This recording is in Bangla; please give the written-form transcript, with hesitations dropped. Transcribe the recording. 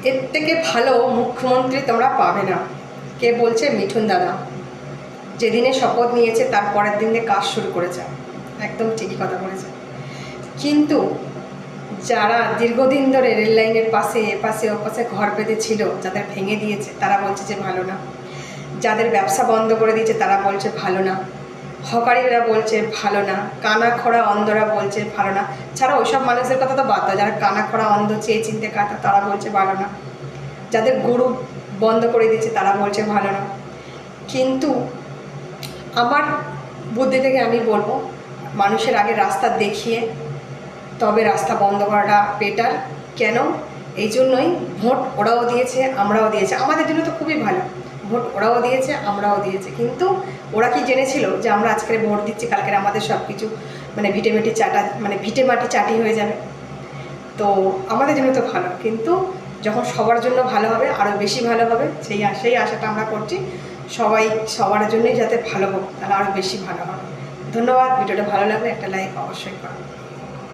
এর থেকে ভালো মুখ্যমন্ত্রী তোমরা পাবে না। কে বলছে? মিঠুন দাদা। যেদিনে শপথ নিয়েছে তার পরের দিনে কাজ শুরু করেছে, একদম ঠিকই কথা বলেছে। কিন্তু যারা দীর্ঘদিন ধরে রেল লাইনের পাশে এপাশে ওপাশে ঘর পেতে ছিল, যাদের ভেঙে দিয়েছে তারা বলছে যে ভালো না, যাদের ব্যবসা বন্ধ করে দিয়েছে তারা বলছে ভালো না, হকারিরা বলছে ভালো না, কানা খোড়া অন্ধরা বলছে ভালো না। ছাড়া ওইসব মানুষের কথা তো বাদ দাও, যারা কানা খোড়া অন্ধ চেয়ে চিনতে কাটা তারা বলছে ভালো না, যাদের গরু বন্ধ করে দিয়েছে তারা বলছে ভালো না। কিন্তু আমার বুদ্ধি থেকে আমি বলবো, মানুষের আগে রাস্তা দেখিয়ে তবে রাস্তা বন্ধ করাটা বেটার। কেন? এই জন্যই ভোট ওরাও দিয়েছে আমরাও দিয়েছে, আমাদের জন্য তো খুবই ভালো। ভোট ওরাও দিয়েছে আমরাও দিয়েছে, কিন্তু ওরা কি জেনেছিল যে আমরা আজকের ভোট দিচ্ছি কালকের আমাদের সব কিছু মানে ভিটে মাটি চাটি হয়ে যাবে? তো আমাদের জন্য তো ভালো, কিন্তু যখন সবার জন্য ভালো হবে আরও বেশি ভালো হবে, সেই আশাটা আমরা করছি। সবাই সবার জন্যই যাতে ভালো হোক, তাহলে আরও বেশি ভালো হবে। ধন্যবাদ। ভিডিওটা ভালো লাগলে একটা লাইক অবশ্যই করো।